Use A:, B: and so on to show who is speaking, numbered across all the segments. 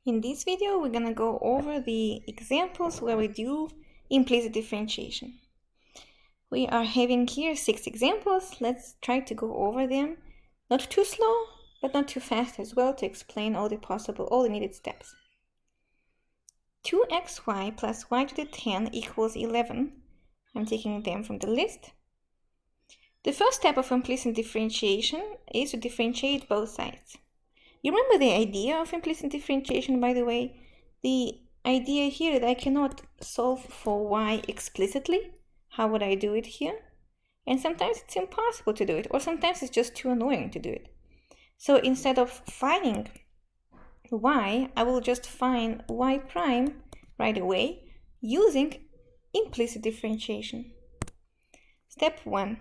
A: In this video, we're going to go over the examples where we do implicit differentiation. We are having here 6 examples. Let's try to go over them. Not too slow, but not too fast as well, to explain all the needed steps. 2xy plus y to the 10 equals 11. I'm taking them from the list. The first step of implicit differentiation is to differentiate both sides. You remember the idea of implicit differentiation, by the way? The idea here that I cannot solve for y explicitly. How would I do it here? And sometimes it's impossible to do it, or sometimes it's just too annoying to do it. So instead of finding y, I will just find y prime right away using implicit differentiation. Step 1.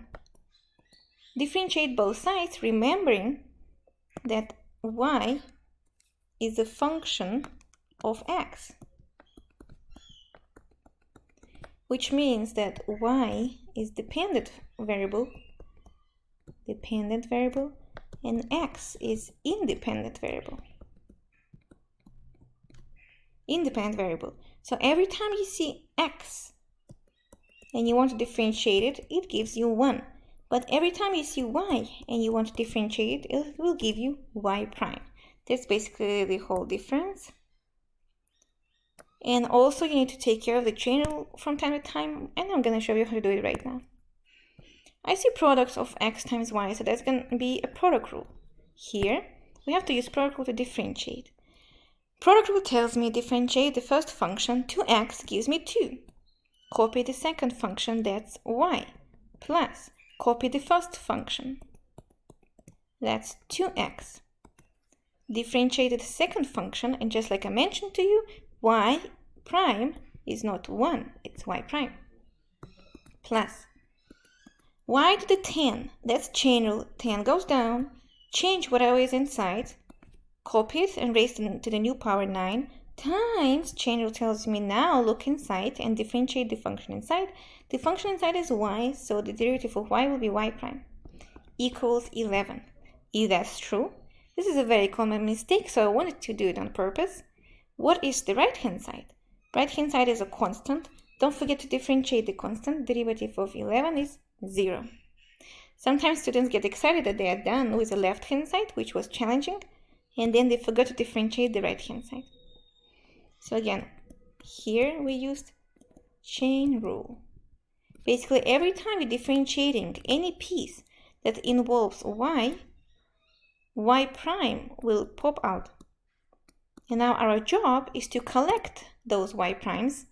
A: Differentiate both sides, remembering that y is a function of x, which means that y is dependent variable, and x is independent variable. So every time you see x and you want to differentiate it, it gives you 1. But every time you see y and you want to differentiate it, it will give you y prime. That's basically the whole difference. And also you need to take care of the chain rule from time to time, and I'm going to show you how to do it right now. I see products of x times y, so that's going to be a product rule. Here, we have to use product rule to differentiate. Product rule tells me differentiate the first function, 2x gives me 2. Copy the second function, that's y, plus copy the first function, that's 2x. Differentiate the second function, and just like I mentioned to you, y prime is not 1, it's y prime. Plus y to the 10, that's chain rule, 10 goes down, change whatever is inside, copy it and raise it to the new power 9, times, chain rule tells me now look inside and differentiate the function inside. The function inside is y, so the derivative of y will be y prime, equals 11. If that's true, this is a very common mistake, so I wanted to do it on purpose. What is the right-hand side? Right-hand side is a constant. Don't forget to differentiate the constant. Derivative of 11 is 0. Sometimes students get excited that they are done with the left-hand side, which was challenging, and then they forgot to differentiate the right-hand side. So again, here we used chain rule. Basically, every time you're differentiating any piece that involves y, y prime will pop out. And now our job is to collect those y primes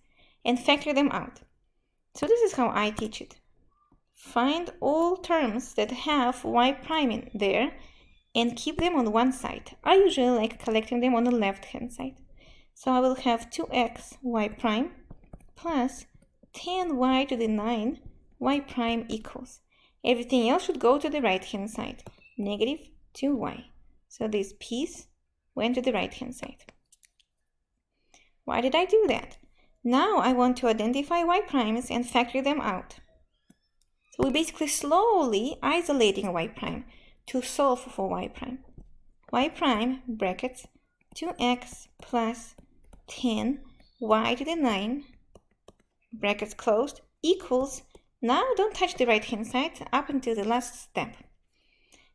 A: and factor them out. So this is how I teach it. Find all terms that have y prime in there and keep them on one side. I usually like collecting them on the left-hand side. So I will have 2x y prime plus 10y to the 9 y prime equals. Everything else should go to the right-hand side, negative 2y. So this piece went to the right-hand side. Why did I do that? Now I want to identify y primes and factor them out. So we're basically slowly isolating y prime to solve for y prime. Y prime, brackets, 2x plus 10 y to the 9, brackets closed, equals, now don't touch the right hand side up until the last step.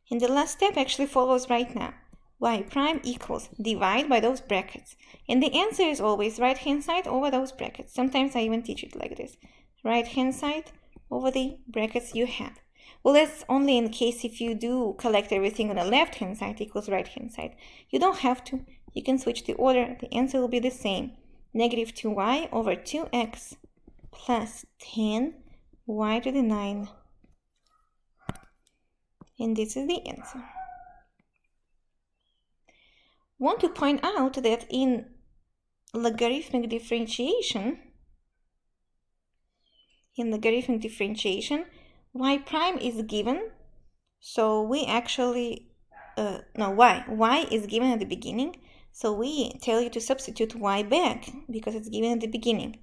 A: And the last step actually follows right now. Y prime equals, divide by those brackets. And the answer is always right hand side over those brackets. Sometimes I even teach it like this. Right hand side over the brackets you have. Well, that's only in case if you do collect everything on the left hand side equals right hand side. You don't have to. You can switch the order. The answer will be the same. Negative 2y over 2x plus 10 y to the 9. And this is the answer. Want to point out that in logarithmic differentiation, y prime is given, so we actually, y is given at the beginning, so we tell you to substitute y back because it's given at the beginning.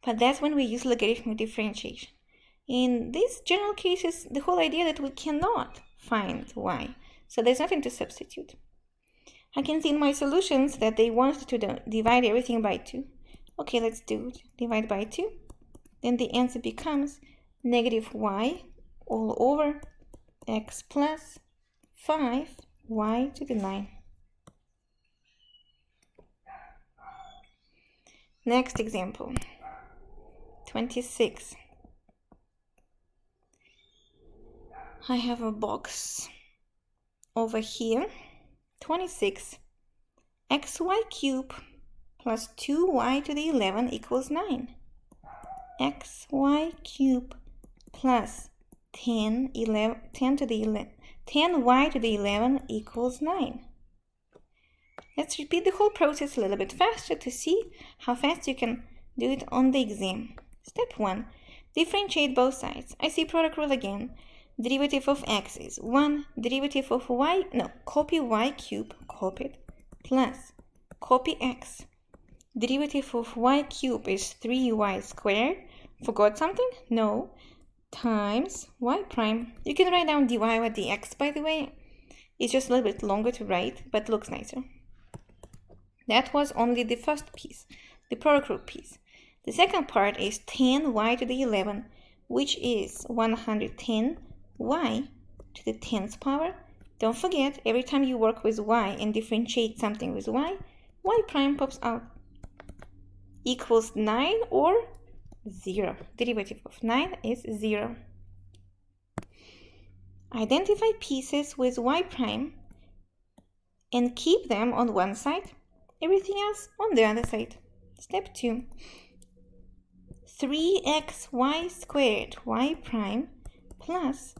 A: But that's when we use logarithmic differentiation. In these general cases, the whole idea that we cannot find y, so there's nothing to substitute. I can see in my solutions that they wanted to divide everything by 2. Okay, let's do it. Divide by 2. Then the answer becomes negative y all over x plus 5y to the 9. Next example, 26. I have a box over here, 26. xy cubed plus 2y to the 11 equals 9. xy cubed plus 10y to the 11 equals 9. Let's repeat the whole process a little bit faster to see how fast you can do it on the exam. Step 1. Differentiate both sides. I see product rule again. Derivative of x is 1. Derivative of y, copy y cubed, copied, plus copy x. Derivative of y cubed is 3y squared. Forgot something? No. Times y prime. You can write down dy over dx, by the way. It's just a little bit longer to write, but looks nicer. That was only the first piece, the product rule piece. The second part is 10y to the 11, which is 110y to the 10th power. Don't forget, every time you work with y and differentiate something with y prime pops out. Equals 9 or 0. Derivative of 9 is 0. Identify pieces with y prime and keep them on one side, everything else on the other side. Step 2. 3xy squared y prime plus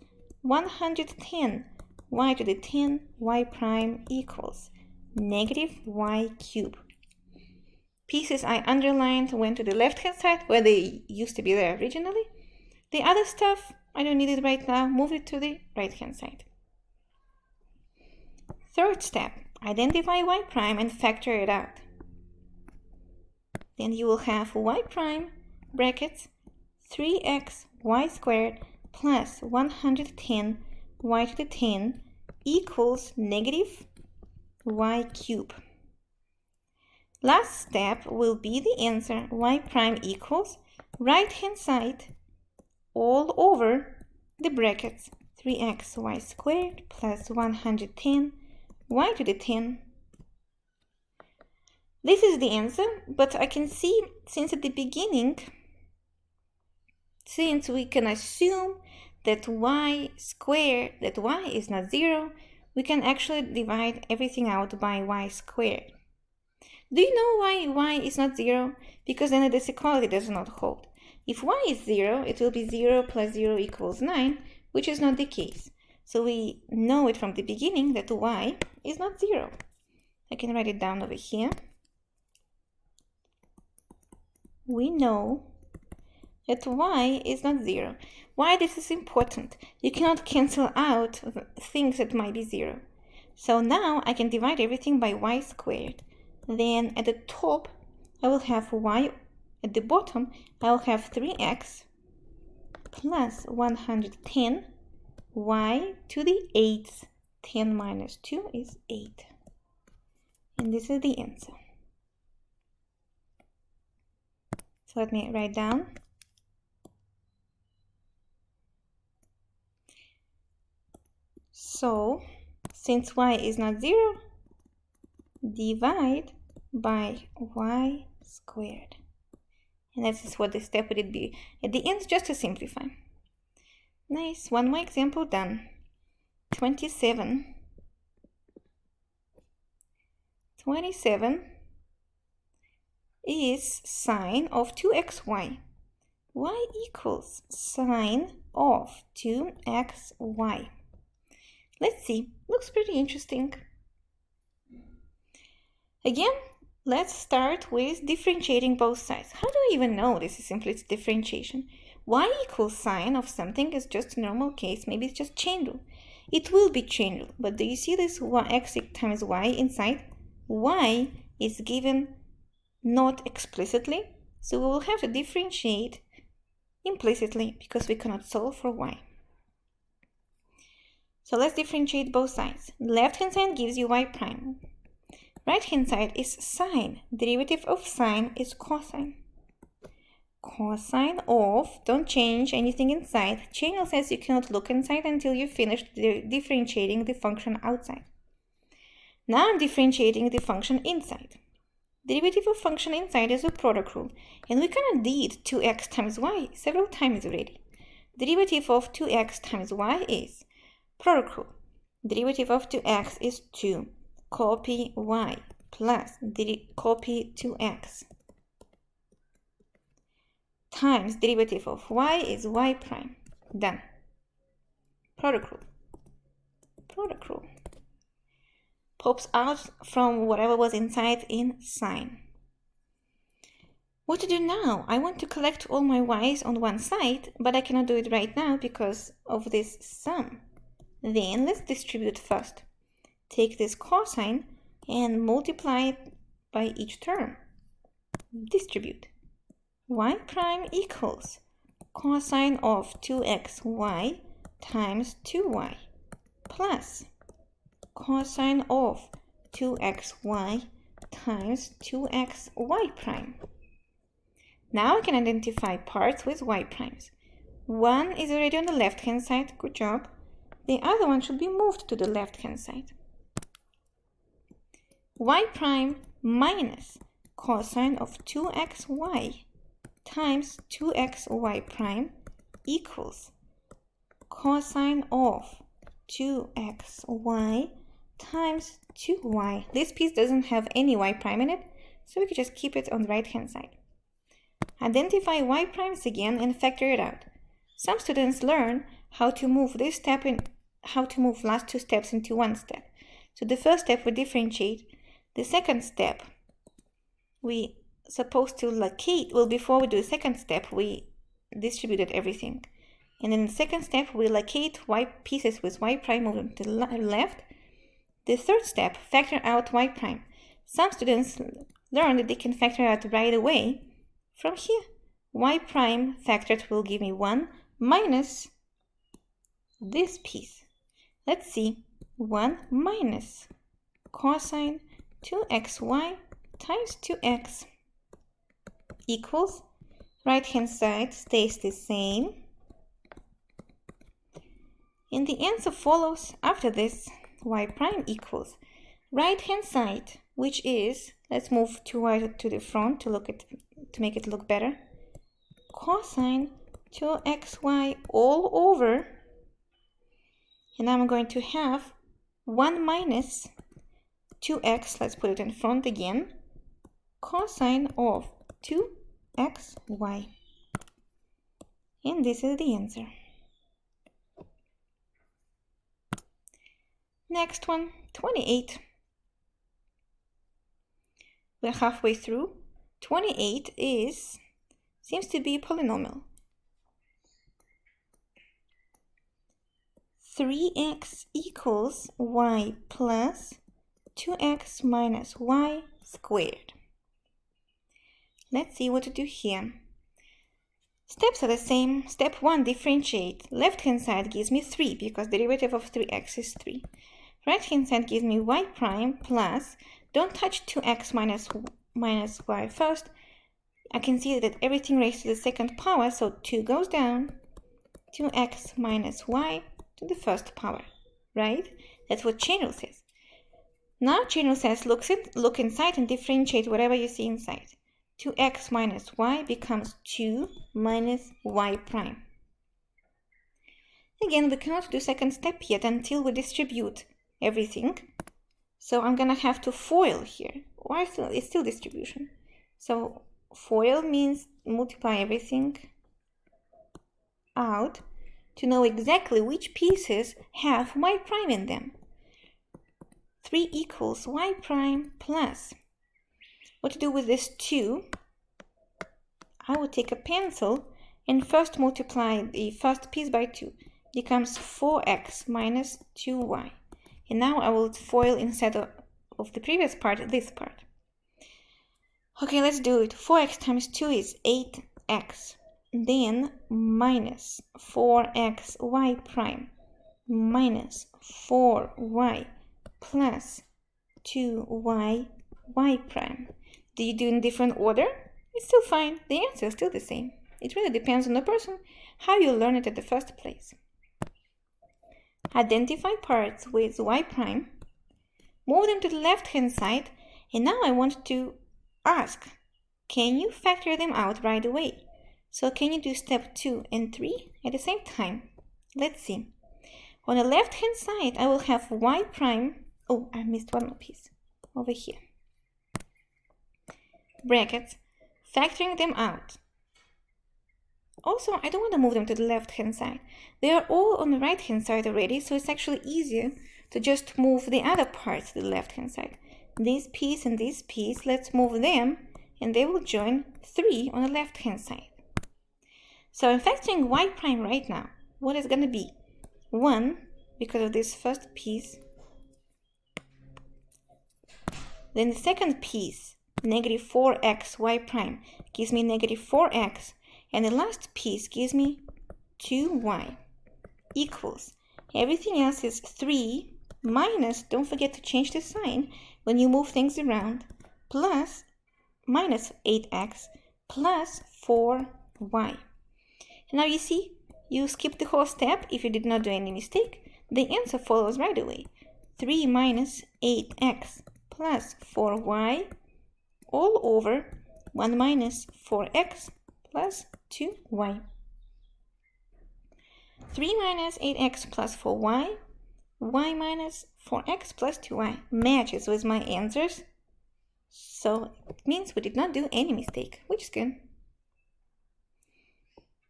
A: 110y to the 10 y prime equals negative y cubed. Pieces I underlined went to the left-hand side where they used to be there originally. The other stuff, I don't need it right now, move it to the right-hand side. Third step, identify y prime and factor it out. Then you will have y prime brackets 3x y squared plus 110 y to the 10 equals negative y cubed. Last step will be the answer y prime equals right hand side all over the brackets 3xy squared plus 110 y to the 10. This is the answer, but I can see since at the beginning, since we can assume that y squared, that y is not 0, we can actually divide everything out by y squared. Do you know why y is not 0? Because then this equality does not hold. If y is 0, it will be 0 plus 0 equals 9, which is not the case. So we know it from the beginning that y is not 0. I can write it down over here. We know that y is not 0. Why this is important? You cannot cancel out things that might be 0. So now I can divide everything by y squared. Then at the top, I will have y. At the bottom, I will have 3x plus 110 y to the 8th. 10 minus 2 is 8. And this is the answer. So let me write down. So, since y is not 0, divide by y squared. And that is what the step would be at the end, just to simplify. Nice, one more example done. 27. 27 is sine of 2xy. Y equals sine of 2xy. Let's see, looks pretty interesting. Again, let's start with differentiating both sides. How do I even know this is implicit differentiation? Y equals sine of something is just a normal case. Maybe it's just chain rule. It will be chain rule, but do you see this x times y inside? Y is given not explicitly, so we will have to differentiate implicitly because we cannot solve for y. So let's differentiate both sides. Left hand side gives you y prime. Right-hand side is sine. Derivative of sine is cosine. Cosine of, don't change anything inside. Channel says you cannot look inside until you finish differentiating the function outside. Now I'm differentiating the function inside. Derivative of function inside is a product rule, and we kind of did 2x times y several times already. Derivative of 2x times y is product rule. Derivative of 2x is 2. Copy y plus copy 2x times derivative of y is y prime. Done. Product rule. Product rule. Pops out from whatever was inside in sine. What to do now? I want to collect all my y's on one side, but I cannot do it right now because of this sum. Then let's distribute first. Take this cosine and multiply it by each term. Distribute. Y prime equals cosine of 2xy times 2y plus cosine of 2xy times 2xy prime. Now I can identify parts with y primes. One is already on the left-hand side, good job. The other one should be moved to the left-hand side. Y prime minus cosine of 2xy times 2xy prime equals cosine of 2xy times 2y. This piece doesn't have any y prime in it, so we can just keep it on the right-hand side. Identify y primes again and factor it out. Some students learn how to move this step in, how to move last two steps into one step. So the first step we differentiate. The second step we supposed to locate. Well, before we do the second step, we distributed everything. And in the second step, we locate y pieces with y prime moving to the left. The third step, factor out y prime. Some students learn that they can factor out right away from here. Y prime factored will give me 1 minus this piece. Let's see. 1 minus cosine 2xy times 2x equals, right-hand side stays the same. And the answer follows after this. Y prime equals right-hand side, which is, let's move 2y to the front to make it look better. Cosine 2xy all over, and I'm going to have 1 minus 2x, let's put it in front again, cosine of 2xy. And this is the answer. Next one, 28. We're halfway through. 28 seems to be a polynomial. 3x equals y plus 2x minus y squared. Let's see what to do here. Steps are the same. Step 1, differentiate. Left-hand side gives me 3 because derivative of 3x is 3. Right-hand side gives me y prime plus, don't touch 2x minus y first. I can see that everything raised to the second power, so 2 goes down, 2x minus y to the first power, right? That's what chain rule says. Now chain rule says look inside and differentiate whatever you see inside. 2x minus y becomes 2 minus y prime. Again, we cannot do second step yet until we distribute everything. So I'm gonna have to FOIL here. Or it's still distribution. So FOIL means multiply everything out to know exactly which pieces have y prime in them. 3 equals y prime plus. What to do with this 2? I will take a pencil and first multiply the first piece by 2. Becomes 4x minus 2y. And now I will FOIL instead of the previous part, this part. Okay, let's do it. 4x times 2 is 8x. Then minus 4x y prime minus 4y plus 2y y prime. Do you do in different order? It's still fine. The answer is still the same. It really depends on the person, how you learn it at the first place. Identify parts with y prime, move them to the left-hand side, and now I want to ask, can you factor them out right away? So can you do step 2 and 3 at the same time? Let's see. On the left-hand side, I will have y prime. Oh, I missed one more piece over here. Brackets, factoring them out. Also, I don't want to move them to the left-hand side. They are all on the right-hand side already, so it's actually easier to just move the other parts to the left-hand side. This piece and this piece, let's move them, and they will join 3 on the left-hand side. So I'm factoring y prime right now. What is going to be? 1, because of this first piece. Then the second piece, negative 4x y prime, gives me negative 4x. And the last piece gives me 2y equals. Everything else is 3 minus, don't forget to change the sign when you move things around, plus minus 8x plus 4y. And now you see, you skip the whole step if you did not do any mistake. The answer follows right away. 3 minus 8x plus 4y all over 1 minus 4x plus 2y. 3 minus 8x plus 4y, y minus 4x plus 2y matches with my answers. So it means we did not do any mistake, which is good.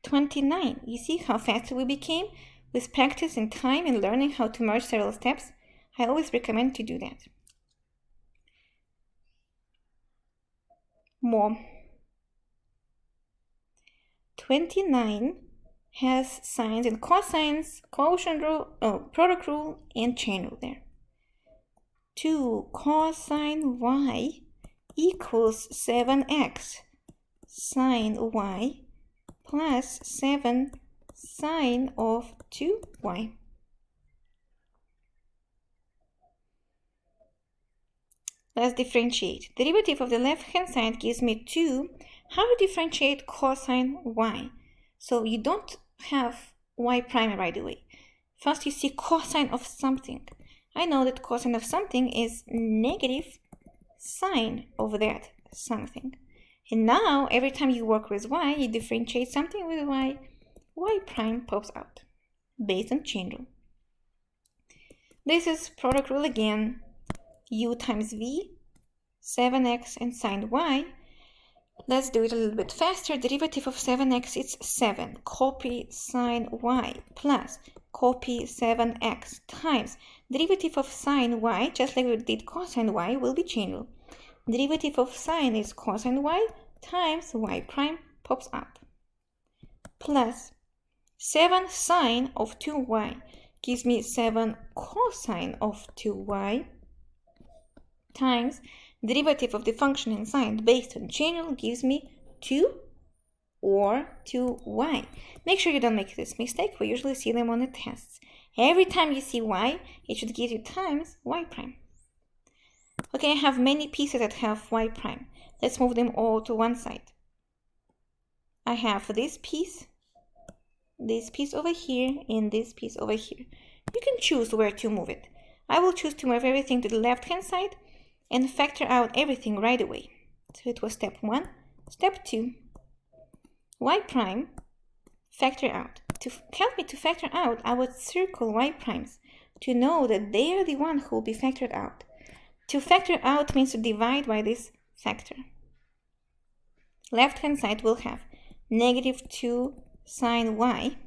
A: 29. You see how fast we became? With practice and time and learning how to merge several steps, I always recommend to do that. More. 29 has sines and cosines, quotient rule, product rule, and chain rule there. 2 cosine y equals 7x sine y plus 7 sine of 2y. Let's differentiate. Derivative of the left-hand side gives me 2. How to differentiate cosine y? So you don't have y prime right away. First you see cosine of something. I know that cosine of something is negative sine of that something. And now every time you work with y, you differentiate something with y, y prime pops out based on chain rule. This is product rule again. U times v, 7x and sine y. Let's do it a little bit faster. Derivative of 7x is 7. Copy sine y plus copy 7x times derivative of sine y, just like we did cosine y, will be chain rule. Derivative of sine is cosine y times y prime pops up. Plus 7 sine of 2y gives me 7 cosine of 2y times derivative of the function in sine based on chain rule gives me 2 or 2y. Make sure you don't make this mistake. We usually see them on the tests. Every time you see y, it should give you times y prime. Okay, I have many pieces that have y prime. Let's move them all to one side. I have this piece over here, and this piece over here. You can choose where to move it. I will choose to move everything to the left-hand side and factor out everything right away. So it was step 1. Step 2, y prime, factor out. To help me to factor out, I would circle y primes to know that they are the one who will be factored out. To factor out means to divide by this factor. Left-hand side will have negative 2 sine y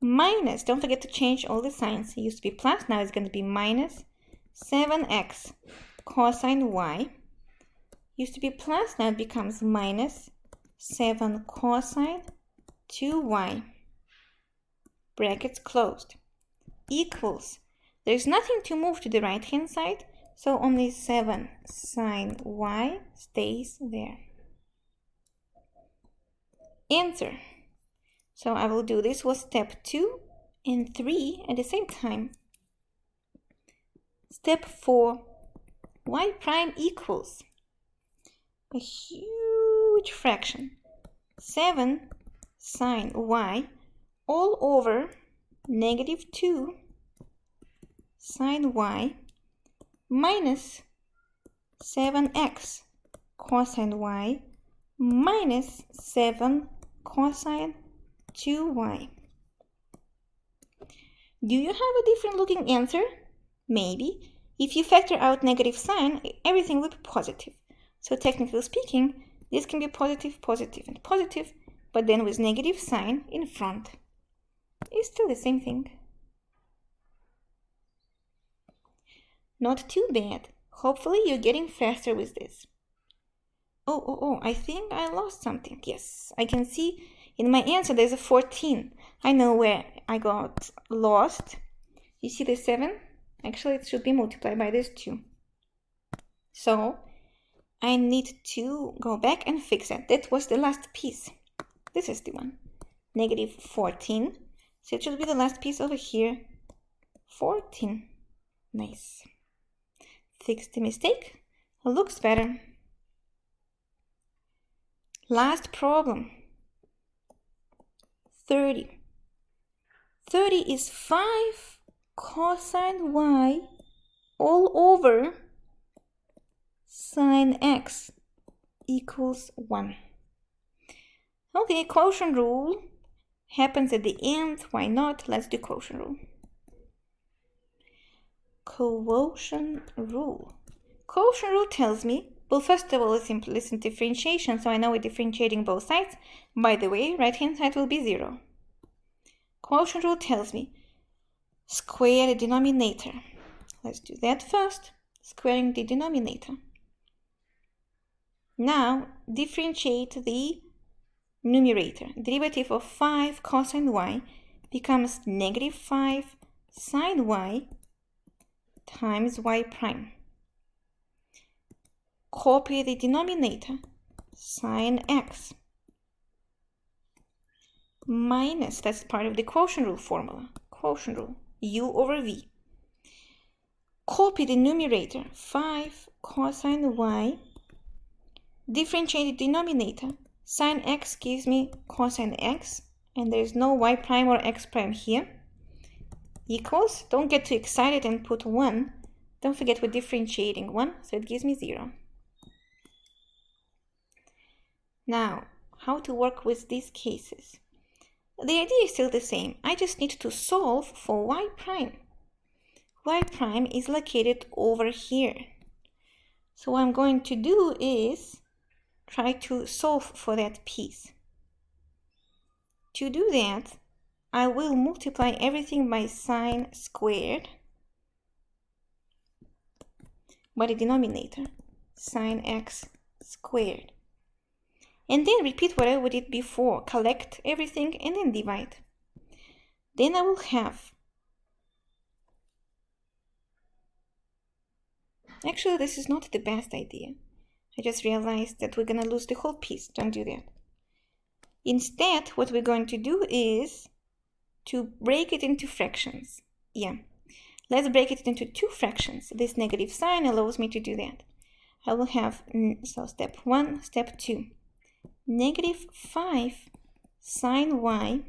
A: minus, don't forget to change all the signs. It used to be plus, now it's going to be minus 7x cosine y. Used to be plus, now it becomes minus 7 cosine 2y. Brackets closed. Equals. There's nothing to move to the right hand side, so only 7 sine y stays there. Answer. So I will do this was step 2 and 3 at the same time. Step 4. y prime equals a huge fraction, 7 sine y all over negative 2 sine y minus 7x cosine y minus 7 cosine 2y. Do you have a different looking answer? Maybe. If you factor out negative sign, everything will be positive. So technically speaking, this can be positive, positive, and positive, but then with negative sign in front. It's still the same thing. Not too bad. Hopefully you're getting faster with this. Oh, I think I lost something. Yes, I can see in my answer there's a 14. I know where I got lost. You see the 7? Actually, it should be multiplied by this 2. So I need to go back and fix it. That was the last piece. This is the one. Negative 14. So it should be the last piece over here. 14. Nice. Fix the mistake. Looks better. Last problem. 30. 30 is 5 cosine y all over sine x equals 1. Okay, quotient rule happens at the end. Why not? Let's do quotient rule. Quotient rule. Quotient rule tells me, well, first of all, it's implicit differentiation, so I know we're differentiating both sides. By the way, right-hand side will be 0. Quotient rule tells me square the denominator. Let's do that first. Squaring the denominator. Now, differentiate the numerator. Derivative of 5 cosine y becomes negative 5 sine y times y prime. Copy the denominator, sine x minus, that's part of the quotient rule formula, quotient rule, u over v. Copy the numerator, 5 cosine y, differentiate the denominator, sine x gives me cosine x, and there's no y prime or x prime here, equals, don't get too excited and put 1, don't forget we're differentiating 1, so it gives me 0. Now, how to work with these cases? The idea is still the same. I just need to solve for y prime. Y prime is located over here. So what I'm going to do is try to solve for that piece. To do that, I will multiply everything by sine squared by the denominator, sine x squared. And then repeat what I did before, collect everything and then divide. Then I will have, actually this is not the best idea. I just realized that we're gonna lose the whole piece, don't do that. Instead, what we're going to do is to break it into fractions. Yeah, let's break it into 2 fractions. This negative sign allows me to do that. I will have, so step 1, step 2. Negative 5 sine y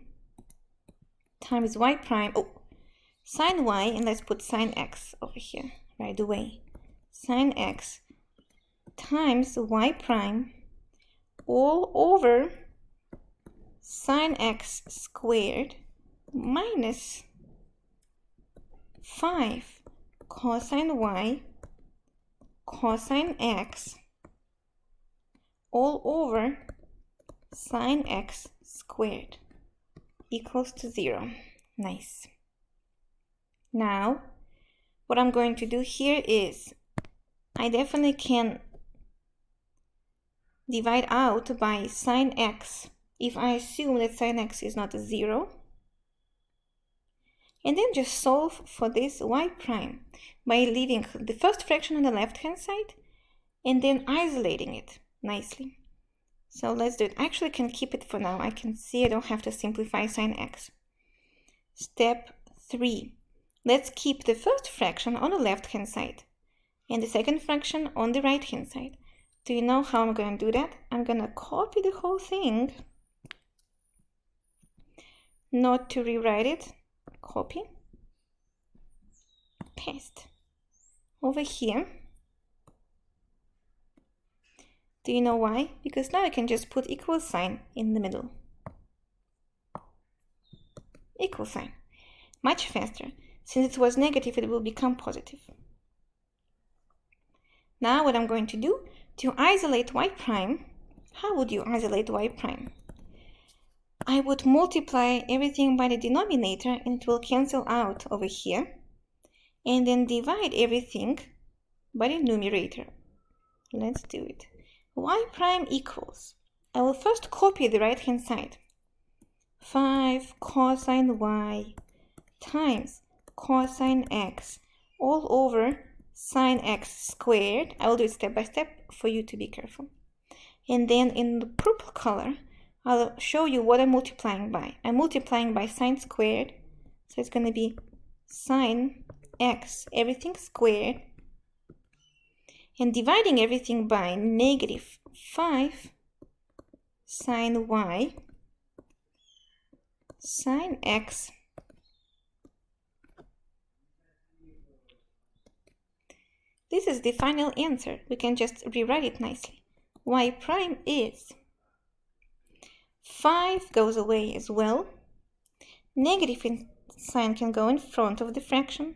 A: times y prime, sine y, and let's put sine x over here right away. Sine x times y prime all over sine x squared minus 5 cosine y cosine x all over sine x squared equals to 0. Nice. Now, what I'm going to do here is, I definitely can divide out by sine x if I assume that sine x is not 0. And then just solve for this y prime by leaving the first fraction on the left-hand side and then isolating it nicely. So let's do it. I actually can keep it for now. I can see I don't have to simplify sine x. Step 3. Let's keep the first fraction on the left-hand side. and the second fraction on the right hand side. Do you know how I'm going to do that? I'm going to copy the whole thing, not to rewrite it. Copy, paste over here. Do you know why? Because now I can just put equal sign in the middle. Equal sign. Much faster. Since it was negative, it will become positive. Now what I'm going to do, to isolate y prime, how would you isolate y prime? I would multiply everything by the denominator and it will cancel out over here. And then divide everything by the numerator. Let's do it. Y prime equals, I will first copy the right hand side. 5 cosine y times cosine x all over sine x squared. I will do it step by step for you to be careful. And then in the purple color, I'll show you what I'm multiplying by. I'm multiplying by sine squared, so it's going to be sine x, everything squared, and dividing everything by negative 5 sine y sine x. This is the final answer. We can just rewrite it nicely. Y prime is 5 goes away as well. Negative sign can go in front of the fraction.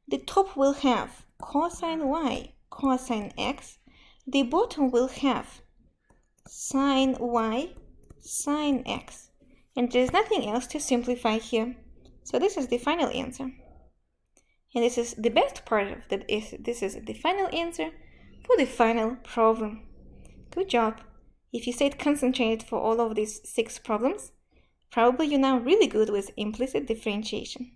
A: The top will have cosine y cosine x. The bottom will have sine y sine x. And there's nothing else to simplify here. So this is the final answer. And this is the best part of that. This is the final answer for the final problem. Good job. If you stayed concentrated for all of these 6 problems, probably you're now really good with implicit differentiation.